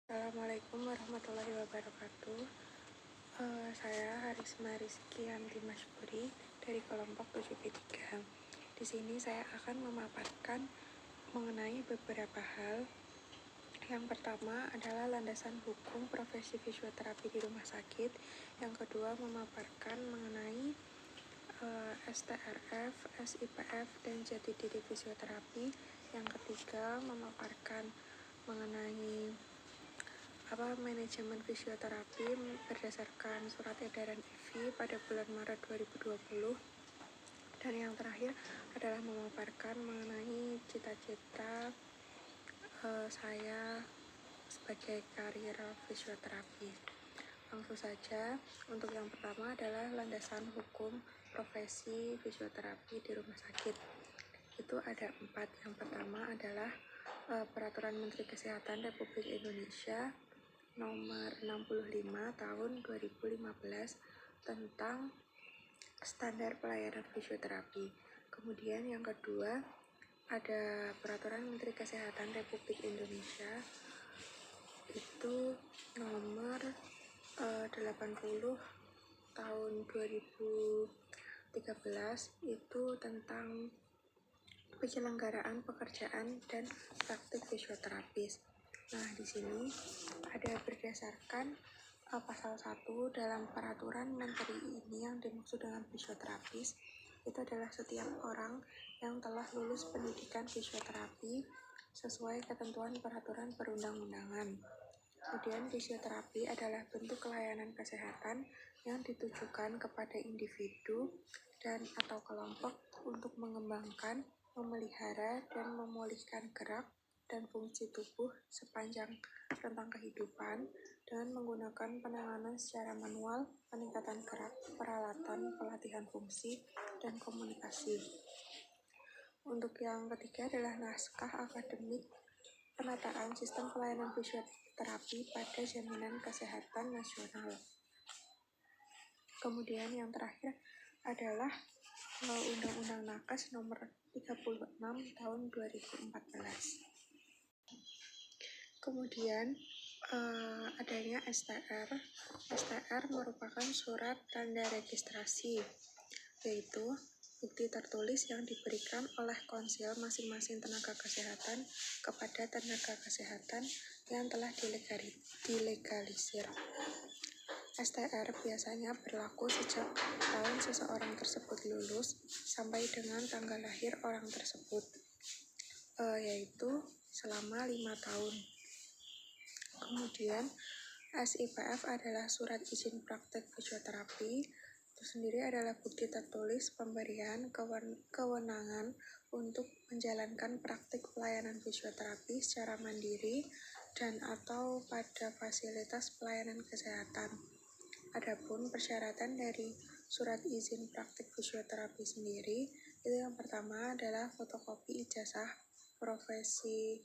Assalamualaikum warahmatullahi wabarakatuh. Saya Harisma Rizkyanti Masyuri dari kelompok 7B3. Di sini saya akan memaparkan mengenai beberapa hal. Yang pertama adalah landasan hukum profesi fisioterapi di rumah sakit. Yang kedua memaparkan mengenai STRF, SIPF, dan jati diri fisioterapi. Yang ketiga memaparkan mengenai manajemen fisioterapi berdasarkan surat edaran IFI pada bulan Maret 2020. Dan yang terakhir adalah memaparkan mengenai cita-cita saya sebagai karir fisioterapi. Langsung saja, untuk yang pertama adalah landasan hukum profesi fisioterapi di rumah sakit. Itu ada 4. Yang pertama adalah Peraturan Menteri Kesehatan Republik Indonesia Nomor 65 Tahun 2015 tentang standar pelayanan fisioterapi. Kemudian yang kedua ada Peraturan Menteri Kesehatan Republik Indonesia itu nomor 80 tahun 2013 itu tentang penyelenggaraan pekerjaan dan praktik fisioterapis. Nah, di sini ada berdasarkan pasal 1 dalam peraturan menteri ini yang dimaksud dengan fisioterapis itu adalah setiap orang yang telah lulus pendidikan fisioterapi sesuai ketentuan peraturan perundang-undangan. Kemudian fisioterapi adalah bentuk layanan kesehatan yang ditujukan kepada individu dan atau kelompok untuk mengembangkan, memelihara, dan memulihkan gerak dan fungsi tubuh sepanjang rentang kehidupan dengan menggunakan penanganan secara manual, peningkatan gerak, peralatan, pelatihan fungsi, dan komunikasi. Untuk yang ketiga adalah naskah akademik penataan sistem pelayanan fisioterapi pada jaminan kesehatan nasional. Kemudian yang terakhir adalah Undang-Undang Nakes nomor 36 tahun 2014. Kemudian adanya STR. STR merupakan surat tanda registrasi, yaitu bukti tertulis yang diberikan oleh konsil masing-masing tenaga kesehatan kepada tenaga kesehatan yang telah dilegalisir. STR biasanya berlaku sejak tahun seseorang tersebut lulus sampai dengan tanggal lahir orang tersebut, yaitu selama 5 tahun. Kemudian SIPF adalah surat izin praktek fisioterapi. Itu sendiri adalah bukti tertulis pemberian kewenangan untuk menjalankan praktik pelayanan fisioterapi secara mandiri dan atau pada fasilitas pelayanan kesehatan. Adapun persyaratan dari surat izin praktik fisioterapi sendiri, itu yang pertama adalah fotokopi ijazah profesi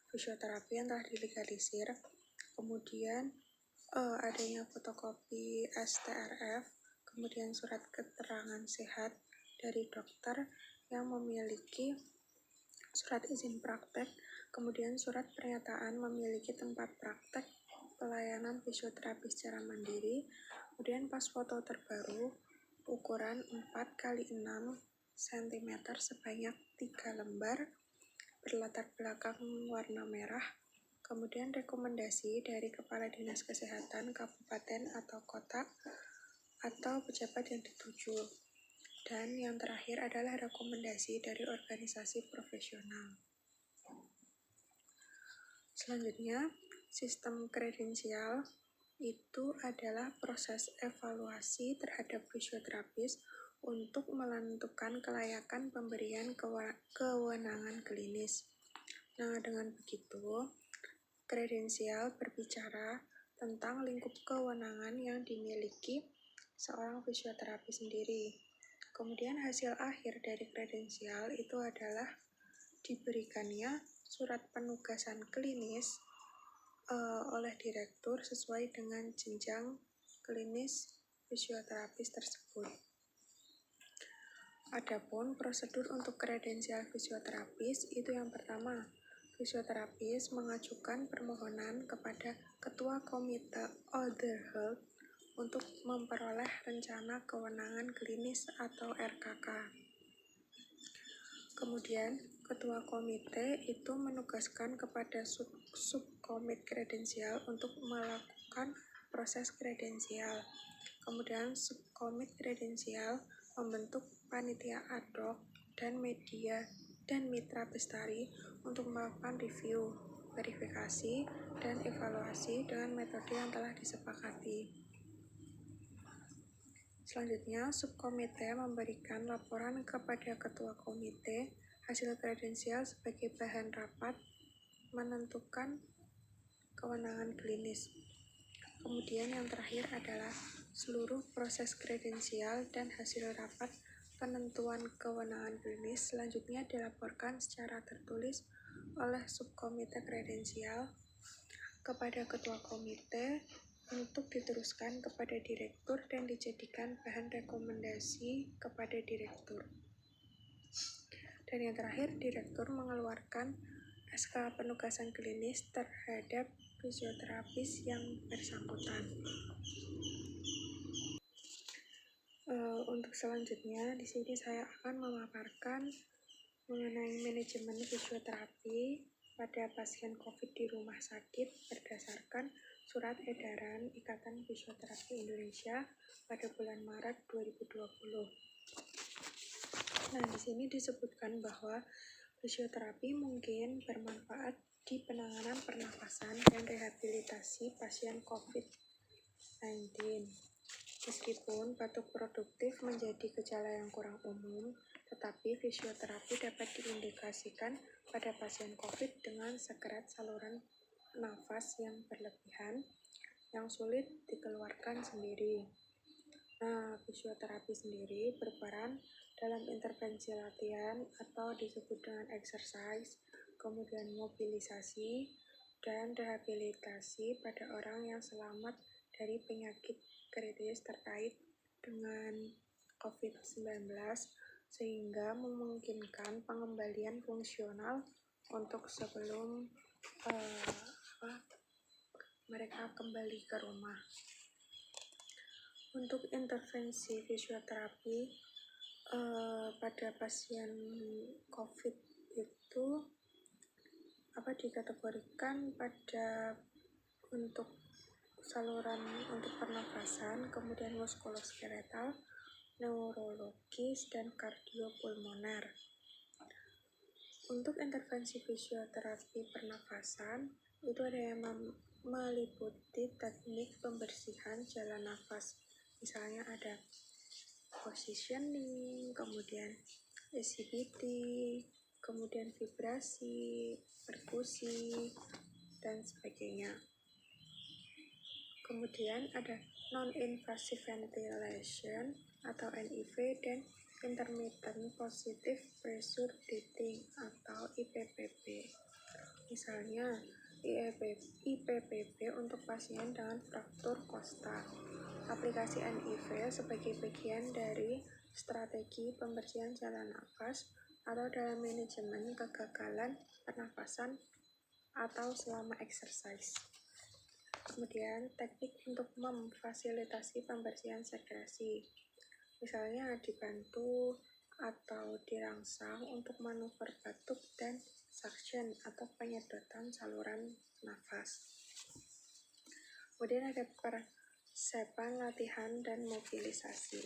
fisioterapi yang telah dilegalisir. Kemudian adanya fotokopi STRF, kemudian surat keterangan sehat dari dokter yang memiliki surat izin praktek, kemudian surat pernyataan memiliki tempat praktek pelayanan fisioterapi secara mandiri, kemudian pas foto terbaru ukuran 4x6 cm sebanyak 3 lembar berlatar belakang warna merah, kemudian rekomendasi dari Kepala Dinas Kesehatan Kabupaten atau Kota atau pejabat yang dituju. Dan yang terakhir adalah rekomendasi dari organisasi profesional. Selanjutnya, sistem kredensial itu adalah proses evaluasi terhadap fisioterapis untuk menentukan kelayakan pemberian kewenangan klinis. Nah, dengan begitu, kredensial berbicara tentang lingkup kewenangan yang dimiliki seorang fisioterapi sendiri. Kemudian hasil akhir dari kredensial itu adalah diberikannya surat penugasan klinis oleh direktur sesuai dengan jenjang klinis fisioterapis tersebut. Adapun prosedur untuk kredensial fisioterapis itu yang pertama, fisioterapis mengajukan permohonan kepada Ketua Komite Other Health untuk memperoleh rencana kewenangan klinis atau RKK. Kemudian, Ketua Komite itu menugaskan kepada subkomite kredensial untuk melakukan proses kredensial. Kemudian, subkomite kredensial membentuk panitia ad hoc dan media dan mitra bestari untuk melakukan review, verifikasi, dan evaluasi dengan metode yang telah disepakati. Selanjutnya, subkomite memberikan laporan kepada ketua komite hasil kredensial sebagai bahan rapat menentukan kewenangan klinis. Kemudian yang terakhir adalah seluruh proses kredensial dan hasil rapat penentuan kewenangan klinis selanjutnya dilaporkan secara tertulis oleh subkomite kredensial kepada ketua komite untuk diteruskan kepada direktur dan dijadikan bahan rekomendasi kepada direktur. Dan yang terakhir, direktur mengeluarkan SK penugasan klinis terhadap fisioterapis yang bersangkutan. Untuk selanjutnya, di sini saya akan memaparkan mengenai manajemen fisioterapi pada pasien COVID di rumah sakit berdasarkan Surat Edaran Ikatan Fisioterapi Indonesia pada bulan Maret 2020. Nah, di sini disebutkan bahwa fisioterapi mungkin bermanfaat di penanganan pernafasan dan rehabilitasi pasien COVID-19. Meskipun batuk produktif menjadi gejala yang kurang umum, tetapi fisioterapi dapat diindikasikan pada pasien COVID dengan sekret saluran nafas yang berlebihan yang sulit dikeluarkan sendiri. Nah, fisioterapi sendiri berperan dalam intervensi latihan atau disebut dengan exercise, kemudian mobilisasi, dan rehabilitasi pada orang yang selamat dari penyakit kritis terkait dengan COVID-19 sehingga memungkinkan pengembalian fungsional untuk sebelum mereka kembali ke rumah. Untuk intervensi fisioterapi pada pasien COVID itu dikategorikan pada untuk saluran untuk pernafasan, kemudian muskuloskeletal, neurologis, dan kardiopulmoner. Untuk intervensi fisioterapi pernafasan itu ada yang meliputi teknik pembersihan jalan nafas. Misalnya ada positioning, kemudian SCBT, kemudian vibrasi, perkusi, dan sebagainya. Kemudian ada non-invasive ventilation atau NIV dan intermittent positive pressure breathing atau IPPB. Misalnya IPPB untuk pasien dengan fraktur kosta. Aplikasi NIV sebagai bagian dari strategi pembersihan jalan nafas atau dalam manajemen kegagalan pernafasan atau selama exercise. Kemudian teknik untuk memfasilitasi pembersihan sekresi. Misalnya dibantu atau dirangsang untuk manuver batuk dan suction atau penyedotan saluran nafas. Kemudian ada persiapan latihan dan mobilisasi.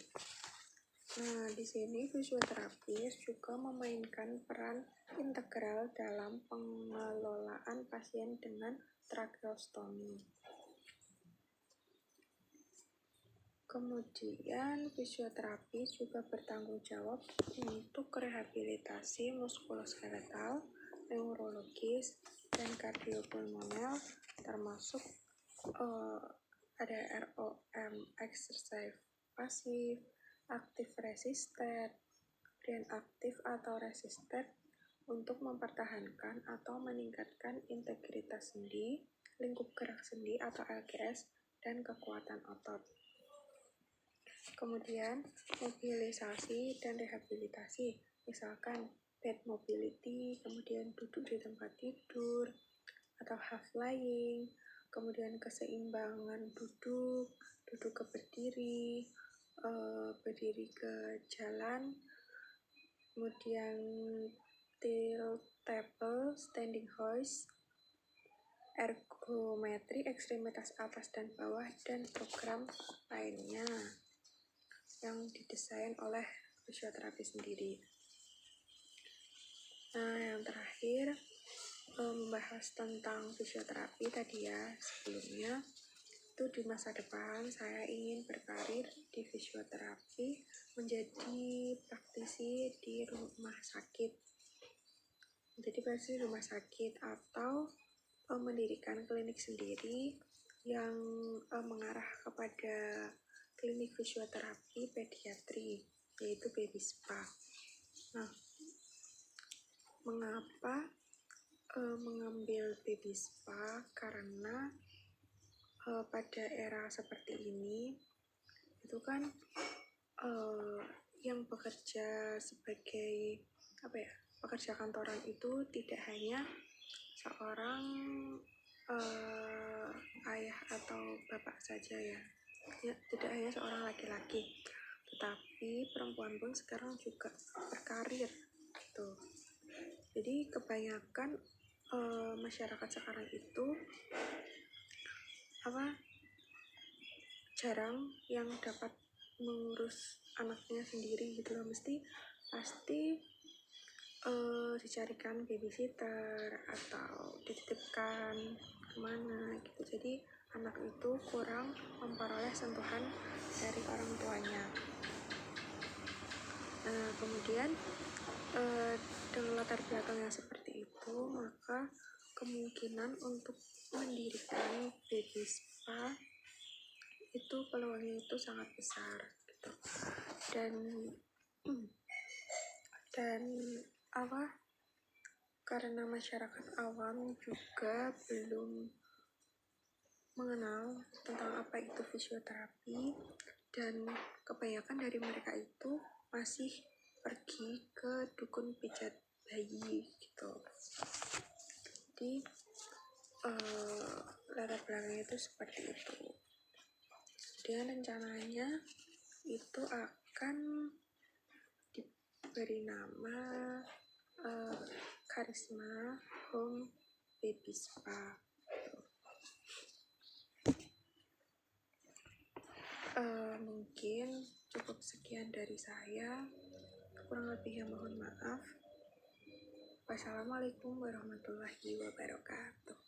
Nah, di sini fisioterapis juga memainkan peran integral dalam pengelolaan pasien dengan tracheostomi. Kemudian fisioterapi juga bertanggung jawab untuk rehabilitasi muskuloskeletal, neurologis, dan kardiopulmoner, termasuk ada ROM, exercise pasif, aktif resisted, dan aktif atau resisted untuk mempertahankan atau meningkatkan integritas sendi, lingkup gerak sendi atau LGS, dan kekuatan otot. Kemudian mobilisasi dan rehabilitasi, misalkan bed mobility, kemudian duduk di tempat tidur atau half lying, kemudian keseimbangan duduk ke berdiri, berdiri ke jalan, kemudian tilt table, standing hoist, ergometri, ekstremitas atas dan bawah, dan program lainnya yang didesain oleh fisioterapi sendiri. Nah, yang terakhir membahas tentang fisioterapi tadi ya. Sebelumnya itu di masa depan saya ingin berkarir di fisioterapi, menjadi praktisi di rumah sakit, atau mendirikan klinik sendiri yang mengarah kepada klinik fisioterapi pediatri, yaitu baby spa. Nah, mengapa mengambil baby spa? Karena pada era seperti ini itu kan yang bekerja sebagai pekerja kantoran itu tidak hanya seorang ayah atau bapak saja ya, tidak hanya seorang laki-laki, tetapi perempuan pun sekarang juga berkarir gitu. Jadi kebanyakan masyarakat sekarang itu jarang yang dapat mengurus anaknya sendiri gitu loh, pasti dicarikan babysitter atau dititipkan kemana gitu. Jadi anak itu kurang memperoleh sentuhan dari orang tuanya. Nah, kemudian dengan latar belakang yang seperti itu, maka kemungkinan untuk mendirikan baby spa itu peluangnya itu sangat besar gitu. Dan karena masyarakat awam juga belum mengenal tentang apa itu fisioterapi, dan kebanyakan dari mereka itu masih pergi ke dukun pijat bayi gitu. Jadi latar belakangnya itu seperti itu. Dan rencananya itu akan diberi nama Karisma Home Baby Spa. Mungkin cukup sekian dari saya, kurang lebihnya mohon maaf. Wassalamualaikum warahmatullahi wabarakatuh.